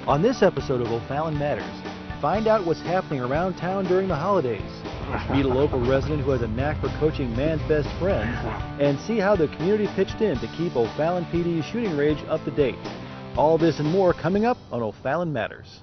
On this episode of O'Fallon Matters, find out what's happening around town during the holidays, meet a local resident who has a knack for coaching man's best friends, and see how the community pitched in to keep O'Fallon PD's shooting range up to date. All this and more coming up on O'Fallon Matters.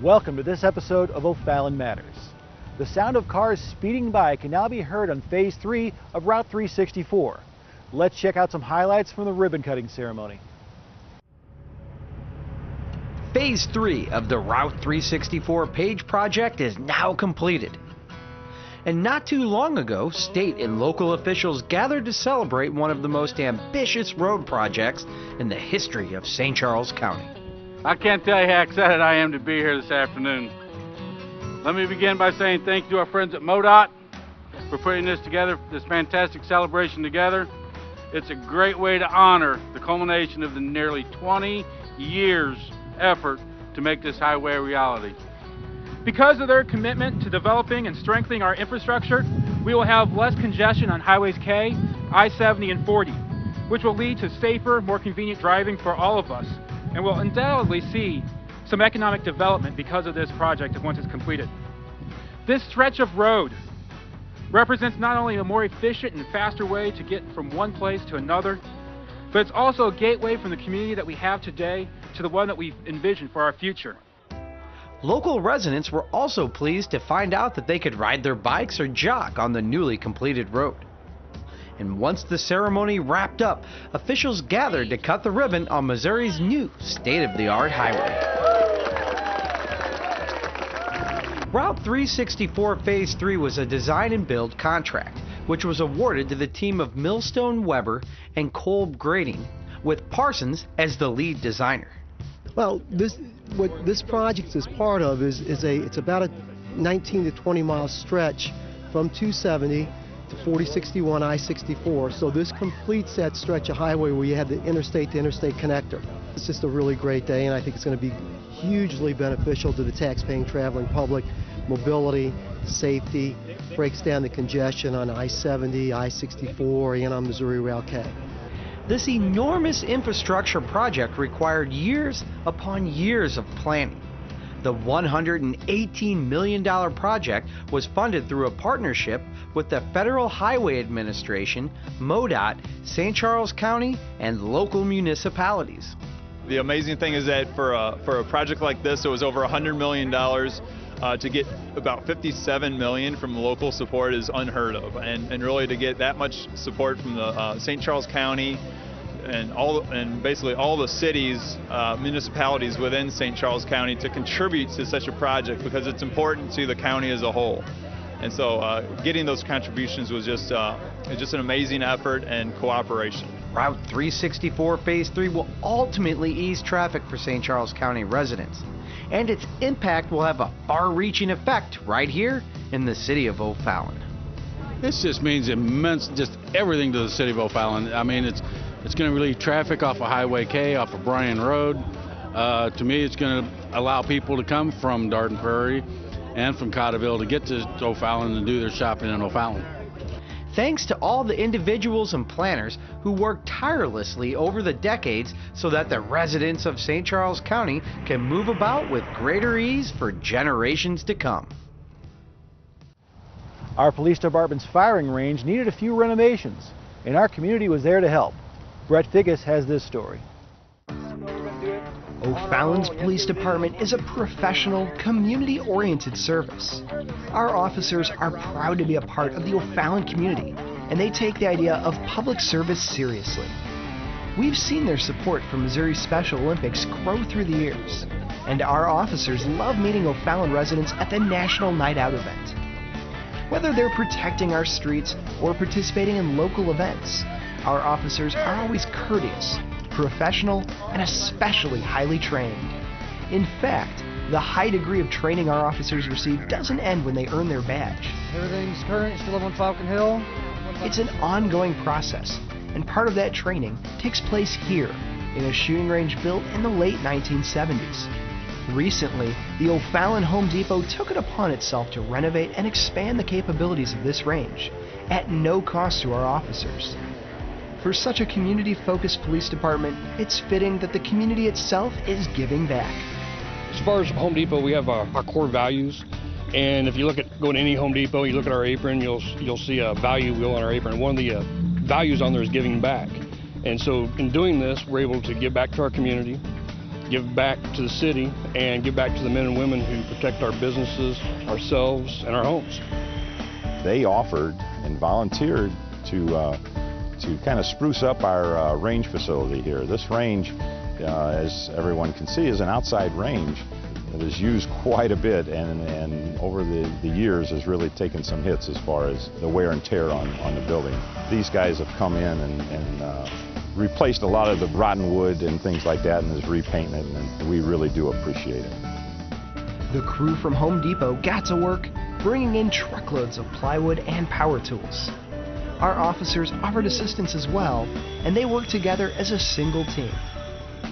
Welcome to this episode of O'Fallon Matters. The sound of cars speeding by can now be heard on Phase 3 of Route 364. Let's check out some highlights from the ribbon-cutting ceremony. Phase 3 of the Route 364 page project is now completed. And not too long ago, state and local officials gathered to celebrate one of the most ambitious road projects in the history of St. Charles County. I can't tell you how excited I am to be here this afternoon. Let me begin by saying thank you to our friends at MoDOT for putting this together, this fantastic celebration together. It's a great way to honor the culmination of the nearly 20 years effort to make this highway a reality. Because of their commitment to developing and strengthening our infrastructure, we will have less congestion on Highways K, I-70 and 40, which will lead to safer, more convenient driving for all of us. And we'll undoubtedly see some economic development because of this project once it's completed. This stretch of road represents not only a more efficient and faster way to get from one place to another, but it's also a gateway from the community that we have today to the one that we envision for our future. Local residents were also pleased to find out that they could ride their bikes or jog on the newly completed road. And once the ceremony wrapped up, officials gathered to cut the ribbon on Missouri's new state-of-the-art highway. Route 364 Phase 3 was a design and build contract, which was awarded to the team of Millstone Weber and Kolb Grading, with Parsons as the lead designer. Well, what this project is part of it's about a 19 to 20 mile stretch from 270 to 4061 I-64, so this completes that stretch of highway where you have the interstate to interstate connector. It's just a really great day, and I think it's going to be hugely beneficial to the tax-paying traveling public. Mobility, safety, breaks down the congestion on I-70, I-64, and on Missouri Rail K. This enormous infrastructure project required years upon years of planning. The $118 million project was funded through a partnership with the Federal Highway Administration, MoDOT, St. Charles County, and local municipalities. The amazing thing is that for a project like this, it was over $100 million. To get about $57 million from local support is unheard of, and really to get that much support from the St. Charles County and basically all the cities, municipalities within St. Charles County to contribute to such a project, because it's important to the county as a whole. And so getting those contributions was just an amazing effort and cooperation. Route 364 Phase 3 will ultimately ease traffic for St. Charles County residents, and its impact will have a far-reaching effect right here in the city of O'Fallon. This just means immense, just everything to the city of O'Fallon. I mean, it's going to relieve traffic off of Highway K, off of Bryan Road. To me, it's going to allow people to come from Darden Prairie and from Cotterville to get to O'Fallon and do their shopping in O'Fallon. Thanks to all the individuals and planners who worked tirelessly over the decades so that the residents of St. Charles County can move about with greater ease for generations to come. Our police department's firing range needed a few renovations, and our community was there to help. Brett Figgis has this story. O'Fallon's police department is a professional, community-oriented service. Our officers are proud to be a part of the O'Fallon community, and they take the idea of public service seriously. We've seen their support for Missouri Special Olympics grow through the years, And our officers love meeting O'Fallon residents at the National Night Out event. Whether they're protecting our streets or participating in local events, our officers are always courteous, professional, and especially highly trained. In fact, the high degree of training our officers receive doesn't end when they earn their badge. Everything's current, still up on Falcon Hill. It's an ongoing process, and part of that training takes place here in a shooting range built in the late 1970s. Recently, the O'Fallon Home Depot took it upon itself to renovate and expand the capabilities of this range at no cost to our officers. For such a community-focused police department, it's fitting that the community itself is giving back. As far as Home Depot, we have our core values, and if you look at going to any Home Depot, you look at our apron, you'll see a value wheel on our apron. One of the values on there is giving back, and so in doing this, we're able to give back to our community, give back to the city, and give back to the men and women who protect our businesses, ourselves, and our homes. They offered and volunteered to kind of spruce up our range facility here. This range, as everyone can see, is an outside range that is used quite a bit, and over the years has really taken some hits as far as the wear and tear on the building. These guys have come in and replaced a lot of the rotten wood and things like that, and is repainting it, and we really do appreciate it. The crew from Home Depot got to work bringing in truckloads of plywood and power tools. Our officers offered assistance as well, and they worked together as a single team.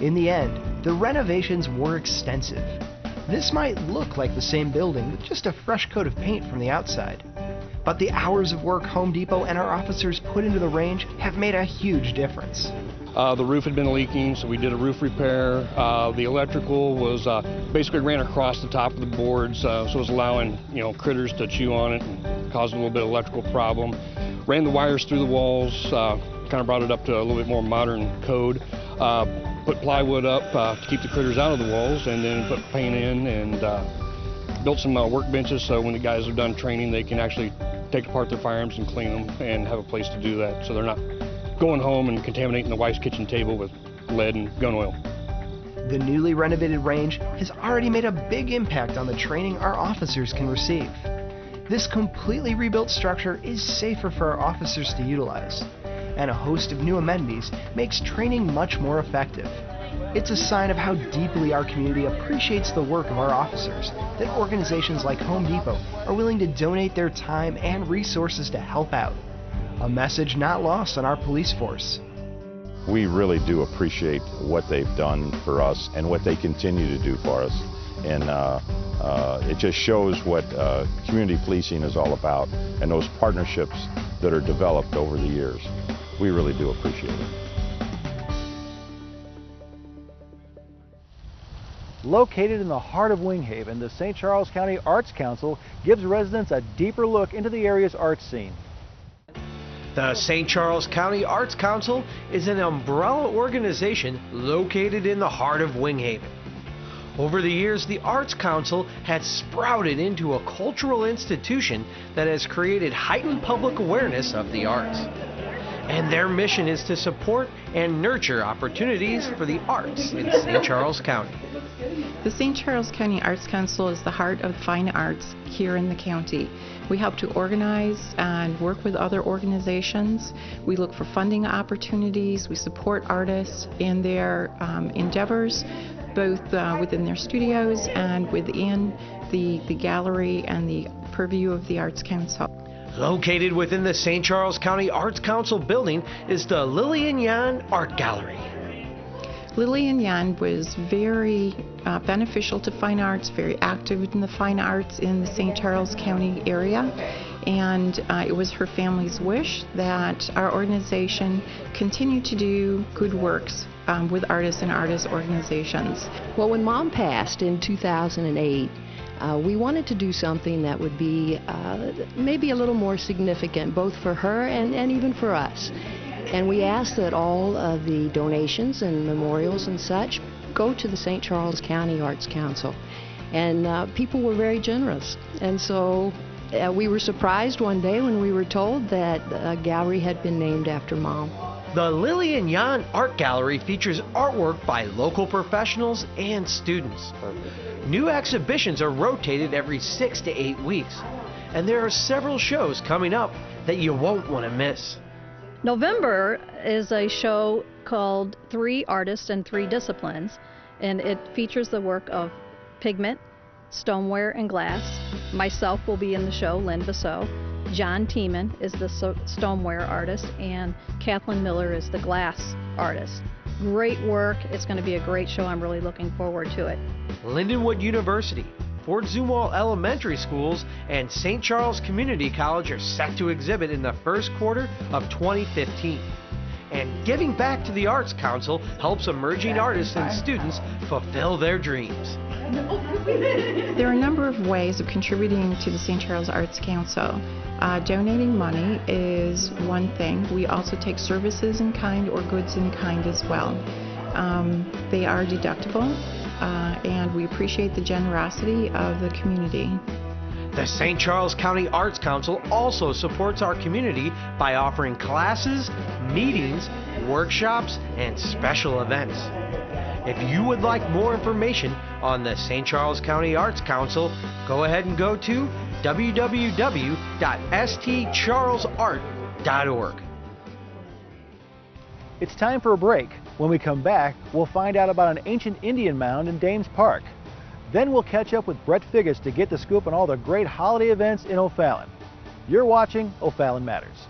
In the end, the renovations were extensive. This might look like the same building with just a fresh coat of paint from the outside. But the hours of work Home Depot and our officers put into the range have made a huge difference. The roof had been leaking, so we did a roof repair. The electrical was basically ran across the top of the boards, so it was allowing critters to chew on it and caused a little bit of electrical problem. Ran the wires through the walls, kind of brought it up to a little bit more modern code. Put plywood up to keep the critters out of the walls, and then put paint in and built some workbenches so when the guys are done training, they can actually take apart their firearms and clean them and have a place to do that, so they're not going home and contaminating the wife's kitchen table with lead and gun oil. The newly renovated range has already made a big impact on the training our officers can receive. This completely rebuilt structure is safer for our officers to utilize, and a host of new amenities makes training much more effective. It's a sign of how deeply our community appreciates the work of our officers that organizations like Home Depot are willing to donate their time and resources to help out. A message not lost on our police force. We really do appreciate what they've done for us and what they continue to do for us. And it just shows what community policing is all about and those partnerships that are developed over the years. We really do appreciate it. Located in the heart of Winghaven, the St. Charles County Arts Council gives residents a deeper look into the area's arts scene. The St. Charles County Arts Council is an umbrella organization located in the heart of Winghaven. Over the years, the Arts Council has sprouted into a cultural institution that has created heightened public awareness of the arts. And their mission is to support and nurture opportunities for the arts in St. Charles County. The St. Charles County Arts Council is the heart of the fine arts here in the county. We help to organize and work with other organizations. We look for funding opportunities. We support artists in their endeavors, both within their studios and within the gallery and the purview of the Arts Council. Located within the St. Charles County Arts Council building is the Lily and Jan Art Gallery. Lily and Jan was very beneficial to fine arts, very active in the fine arts in the St. Charles County area, and it was her family's wish that our organization continue to do good works with artists and artist organizations. Well, when Mom passed in 2008, we wanted to do something that would be maybe a little more significant, both for her and even for us. And we asked that all of the donations and memorials and such go to the St. Charles County Arts Council. And people were very generous. And so we were surprised one day when we were told that a gallery had been named after Mom. The Lily and Jan Art Gallery features artwork by local professionals and students. New exhibitions are rotated every 6 to 8 weeks, and there are several shows coming up that you won't want to miss. November is a show called 3 Artists and 3 Disciplines, and it features the work of pigment, stoneware, and glass. Myself will be in the show, Lynn Basso. John Tiemann is the stoneware artist, and Kathleen Miller is the glass artist. Great work. It's going to be a great show. I'm really looking forward to it. Lindenwood University, Fort Zumwalt Elementary Schools, and St. Charles Community College are set to exhibit in the first quarter of 2015. And giving back to the Arts Council helps emerging artists and students fulfill their dreams. There are a number of ways of contributing to the St. Charles Arts Council. Donating money is one thing. We also take services in kind or goods in kind as well. They are deductible, and we appreciate the generosity of the community. The St. Charles County Arts Council also supports our community by offering classes, meetings, workshops, and special events. If you would like more information on the St. Charles County Arts Council, go ahead and go to www.stcharlesart.org. It's time for a break. When we come back, we'll find out about an ancient Indian mound in Dames Park. Then we'll catch up with Brett Figgis to get the scoop on all the great holiday events in O'Fallon. You're watching O'Fallon Matters.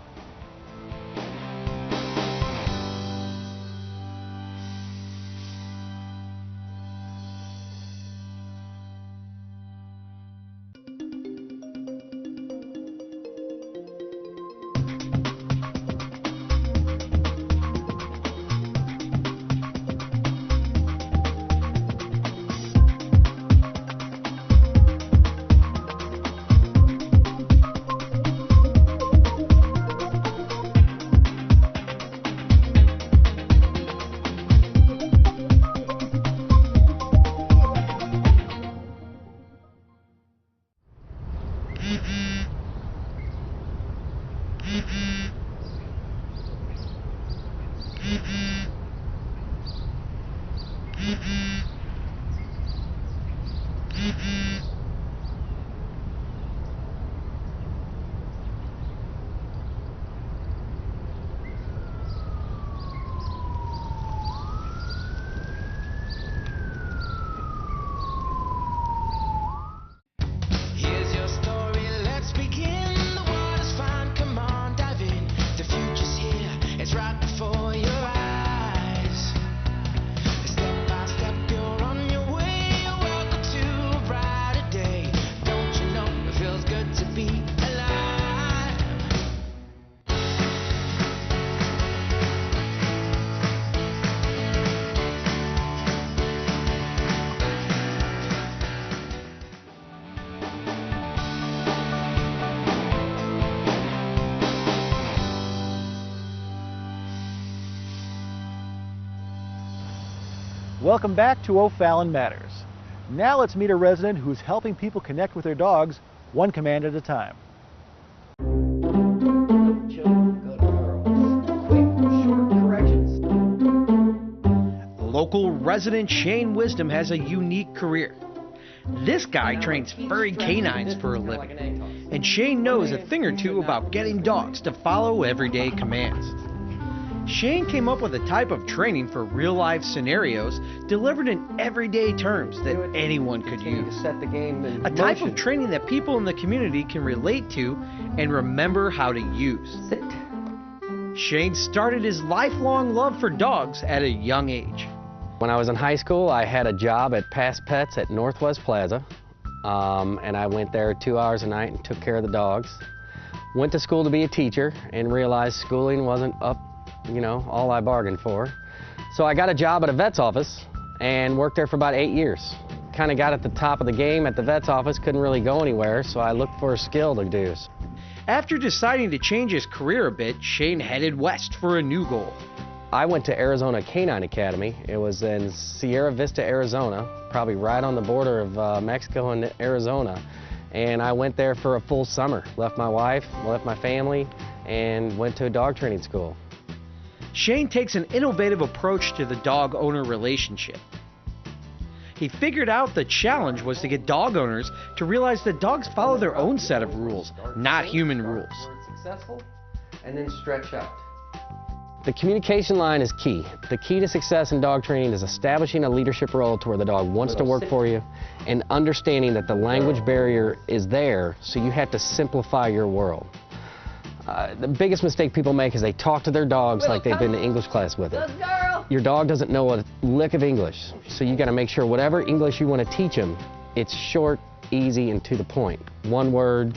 Welcome back to O'Fallon Matters. Now let's meet a resident who's helping people connect with their dogs, one command at a time. Local resident Shane Wisdom has a unique career. This guy trains furry canines for a living, and Shane knows a thing or two about getting dogs to follow everyday commands. Shane came up with a type of training for real-life scenarios delivered in everyday terms that anyone could use. A type of training that people in the community can relate to and remember how to use. Shane started his lifelong love for dogs at a young age. When I was in high school, I had a job at Pass Pets at Northwest Plaza, and I went there 2 hours a night and took care of the dogs. Went to school to be a teacher and realized schooling wasn't all I bargained for. So I got a job at a vet's office and worked there for about 8 years. Kind of got at the top of the game at the vet's office, couldn't really go anywhere, so I looked for a skill to do. After deciding to change his career a bit, Shane headed west for a new goal. I went to Arizona Canine Academy. It was in Sierra Vista, Arizona, probably right on the border of Mexico and Arizona. And I went there for a full summer. Left my wife, left my family, and went to a dog training school. Shane takes an innovative approach to the dog-owner relationship. He figured out the challenge was to get dog owners to realize that dogs follow their own set of rules, not human rules. Successful, and then stretch out. The communication line is key. The key to success in dog training is establishing a leadership role to where the dog wants to work for you and understanding that the language barrier is there, so you have to simplify your world. The biggest mistake people make is they talk to their dogs like they've been to English class with it. Your dog doesn't know a lick of English, so you got to make sure whatever English you want to teach him, it's short, easy, and to the point. One word,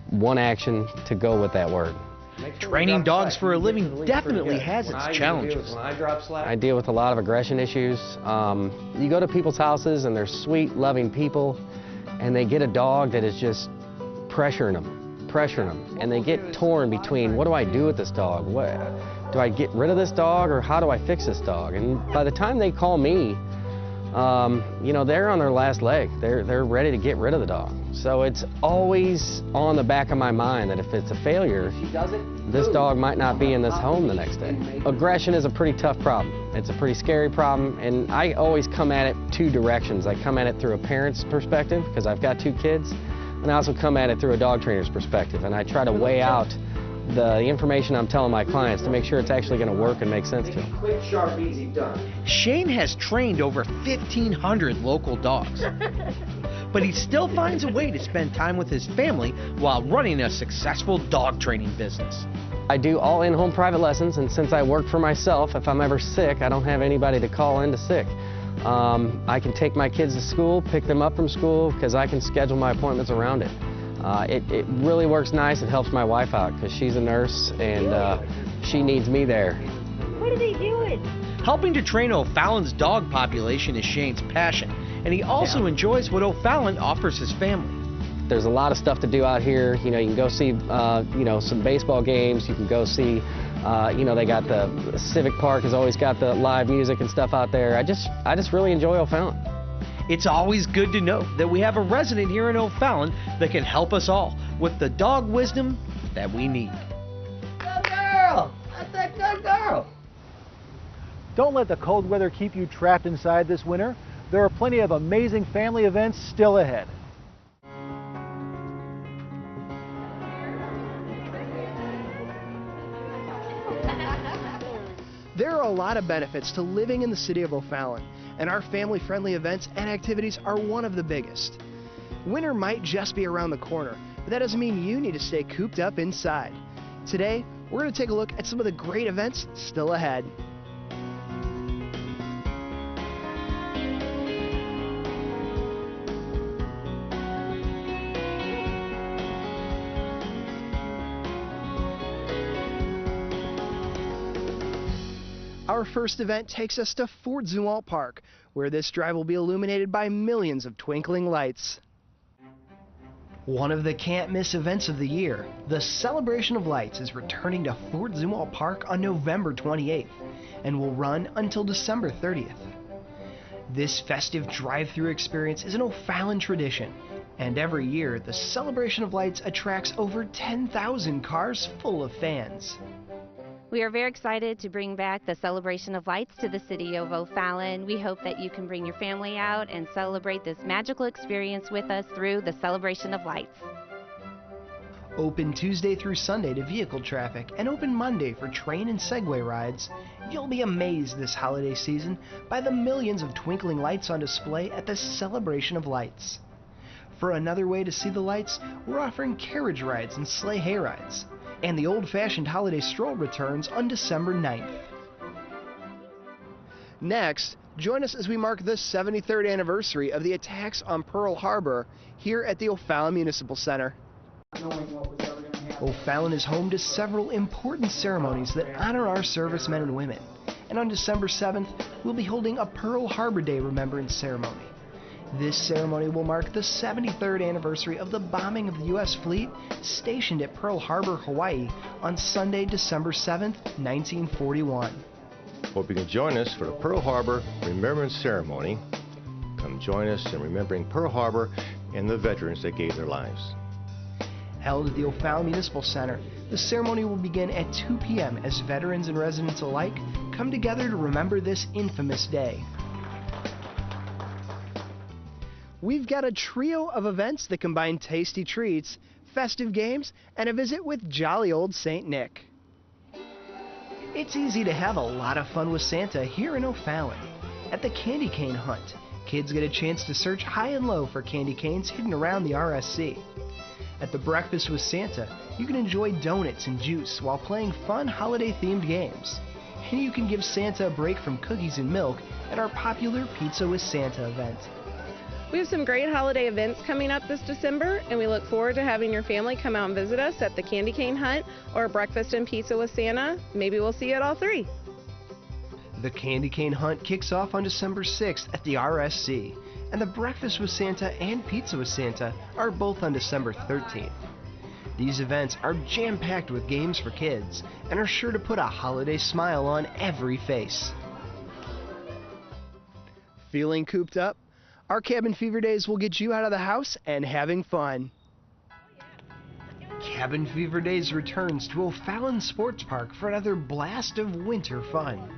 one action to go with that word. Training dogs for a living definitely has its challenges. I deal with a lot of aggression issues. You go to people's houses and they're sweet, loving people, and they get a dog that is just pressuring them, and they get torn between, what do I do with this dog? Do I get rid of this dog, or how do I fix this dog? And by the time they call me, you know, they're on their last leg. They're ready to get rid of the dog. So it's always on the back of my mind that if it's a failure, this dog might not be in this home the next day. Aggression is a pretty tough problem. It's a pretty scary problem, and I always come at it two directions. I come at it through a parent's perspective, because I've got 2 kids, and I also come at it through a dog trainer's perspective, and I try to weigh out the information I'm telling my clients to make sure it's actually going to work and make sense to them. Quick, sharp, easy, done. Shane has trained over 1,500 local dogs, but he still finds a way to spend time with his family while running a successful dog training business. I do all in-home private lessons, and since I work for myself, if I'm ever sick, I don't have anybody to call in to sick. I can take my kids to school, pick them up from school, because I can schedule my appointments around it. It really works nice. It helps my wife out, because she's a nurse, and she needs me there. What are they doing? Helping to train O'Fallon's dog population is Shane's passion, and he also enjoys what O'Fallon offers his family. There's a lot of stuff to do out here. You know, you can go see, you know, some baseball games. You can go see, you know, they got the Civic Park has always got the live music and stuff out there. I just really enjoy O'Fallon. It's always good to know that we have a resident here in O'Fallon that can help us all with the dog wisdom that we need. Good girl! That's a good girl! Don't let the cold weather keep you trapped inside this winter. There are plenty of amazing family events still ahead. There are a lot of benefits to living in the city of O'Fallon, and our family-friendly events and activities are one of the biggest. Winter might just be around the corner, but that doesn't mean you need to stay cooped up inside. Today, we're going to take a look at some of the great events still ahead. Our first event takes us to Fort Zumwalt Park, where this drive will be illuminated by millions of twinkling lights. One of the can't-miss events of the year, the Celebration of Lights is returning to Fort Zumwalt Park on November 28th and will run until December 30th. This festive drive-through experience is an O'Fallon tradition, and every year the Celebration of Lights attracts over 10,000 cars full of fans. We are very excited to bring back the Celebration of Lights to the city of O'Fallon. We hope that you can bring your family out and celebrate this magical experience with us through the Celebration of Lights. Open Tuesday through Sunday to vehicle traffic and open Monday for train and Segway rides, you'll be amazed this holiday season by the millions of twinkling lights on display at the Celebration of Lights. For another way to see the lights, we're offering carriage rides and sleigh hay rides. And the old-fashioned holiday stroll returns on December 9th. Next, join us as we mark the 73rd anniversary of the attacks on Pearl Harbor here at the O'Fallon Municipal Center. O'Fallon is home to several important ceremonies that honor our servicemen and women. And on December 7th, we'll be holding a Pearl Harbor Day Remembrance Ceremony. This ceremony will mark the 73rd anniversary of the bombing of the U.S. fleet stationed at Pearl Harbor, Hawaii on Sunday, December 7th, 1941. Hope you can join us for the Pearl Harbor Remembrance Ceremony. Come join us in remembering Pearl Harbor and the veterans that gave their lives. Held at the O'Fallon Municipal Center, the ceremony will begin at 2 p.m. as veterans and residents alike come together to remember this infamous day. We've got a trio of events that combine tasty treats, festive games, and a visit with jolly old St. Nick. It's easy to have a lot of fun with Santa here in O'Fallon. At the candy cane hunt, kids get a chance to search high and low for candy canes hidden around the RSC. At the Breakfast with Santa, you can enjoy donuts and juice while playing fun holiday-themed games. And you can give Santa a break from cookies and milk at our popular Pizza with Santa event. We have some great holiday events coming up this December, and we look forward to having your family come out and visit us at the Candy Cane Hunt or Breakfast and Pizza with Santa. Maybe we'll see you at all three. The Candy Cane Hunt kicks off on December 6th at the RSC, and the Breakfast with Santa and Pizza with Santa are both on December 13th. These events are jam-packed with games for kids and are sure to put a holiday smile on every face. Feeling cooped up? Our Cabin Fever Days will get you out of the house and having fun. Cabin Fever Days returns to O'Fallon Sports Park for another blast of winter fun.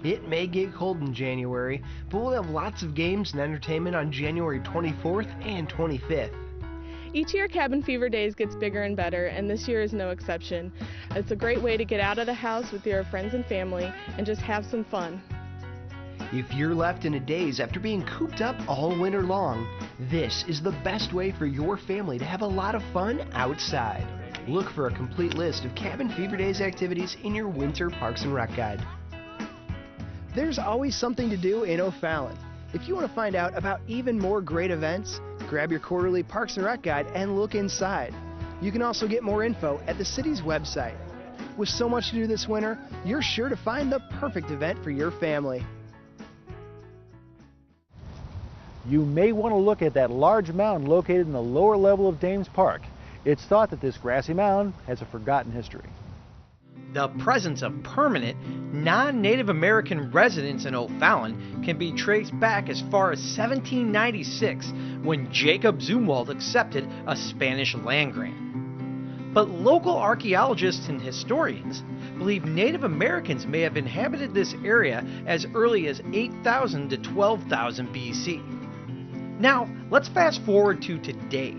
It may get cold in January, but we'll have lots of games and entertainment on January 24th and 25th. Each year, Cabin Fever Days gets bigger and better, and this year is no exception. It's a great way to get out of the house with your friends and family and just have some fun. If you're left in a daze after being cooped up all winter long, this is the best way for your family to have a lot of fun outside. Look for a complete list of Cabin Fever Days activities in your Winter Parks and Rec Guide. There's always something to do in O'Fallon. If you want to find out about even more great events, grab your quarterly Parks and Rec Guide and look inside. You can also get more info at the city's website. With so much to do this winter, you're sure to find the perfect event for your family. You may want to look at that large mound located in the lower level of Dames Park. It's thought that this grassy mound has a forgotten history. The presence of permanent, non-Native American residents in O'Fallon can be traced back as far as 1796, when Jacob Zumwalt accepted a Spanish land grant. But local archaeologists and historians believe Native Americans may have inhabited this area as early as 8,000 to 12,000 BC. Now, let's fast forward to today.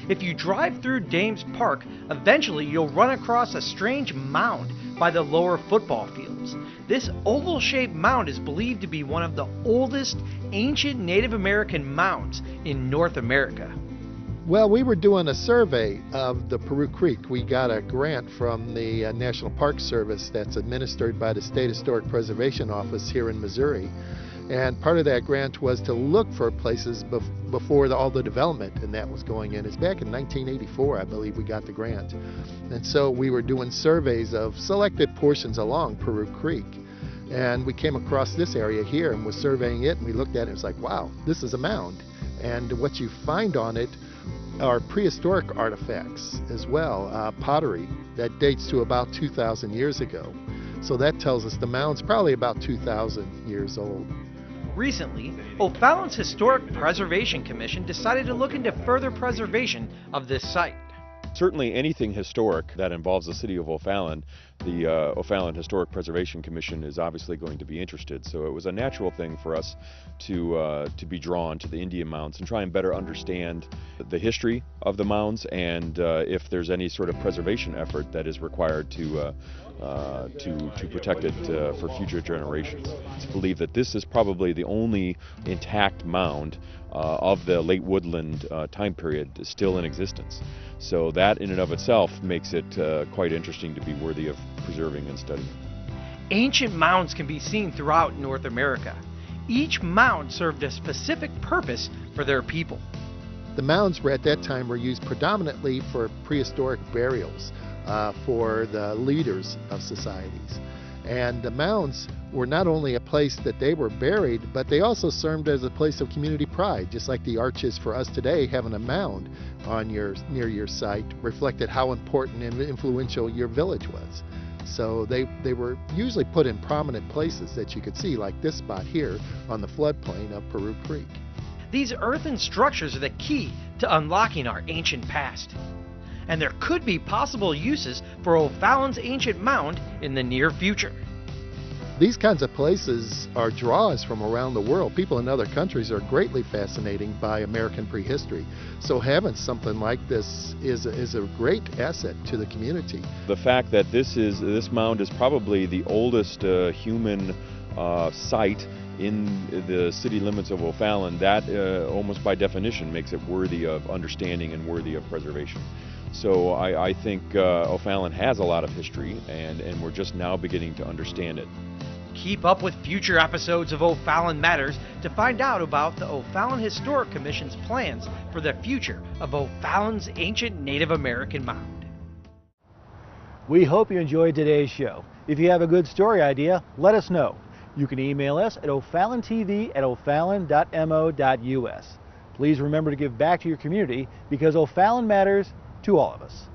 If you drive through Dames Park, eventually you'll run across a strange mound by the lower football fields. This oval-shaped mound is believed to be one of the oldest ancient Native American mounds in North America. Well, we were doing a survey of the Peru Creek. We got a grant from the National Park Service that's administered by the State Historic Preservation Office here in Missouri. And part of that grant was to look for places before all the development, and that was going in. It's back in 1984, I believe, we got the grant. And so we were doing surveys of selected portions along Peru Creek. And we came across this area here and was surveying it, and we looked at it and it was like, wow, this is a mound. And what you find on it are prehistoric artifacts as well, pottery that dates to about 2,000 years ago. So that tells us the mound's probably about 2,000 years old. Recently, O'Fallon's Historic Preservation Commission decided to look into further preservation of this site. Certainly anything historic that involves the city of O'Fallon, the O'Fallon Historic Preservation Commission is obviously going to be interested. So it was a natural thing for us to be drawn to the Indian mounds and try and better understand the history of the mounds and if there's any sort of preservation effort that is required to protect it for future generations. It's believed that this is probably the only intact mound of the late woodland time period still in existence. So that in and of itself makes it quite interesting to be worthy of preserving and studying. Ancient mounds can be seen throughout North America. Each mound served a specific purpose for their people. The mounds at that time were used predominantly for prehistoric burials for the leaders of societies. And the mounds were not only a place that they were buried, but they also served as a place of community pride, just like the arches for us today. Having a mound on near your site reflected how important and influential your village was. So they were usually put in prominent places that you could see, like this spot here on the floodplain of Peru Creek. These earthen structures are the key to unlocking our ancient past. and there could be possible uses for O'Fallon's ancient mound in the near future. These kinds of places are draws from around the world. People in other countries are greatly fascinated by American prehistory. So having something like this is a great asset to the community. The fact that this mound is probably the oldest human site in the city limits of O'Fallon, that almost by definition makes it worthy of understanding and worthy of preservation. So I think O'Fallon has a lot of history, and we're just now beginning to understand it. Keep up with future episodes of O'Fallon Matters to find out about the O'Fallon Historic Commission's plans for the future of O'Fallon's ancient Native American mound. We hope you enjoyed today's show. If you have a good story idea, let us know. You can email us at OFallonTV@o'fallon.mo.us. Please remember to give back to your community because O'Fallon matters to all of us.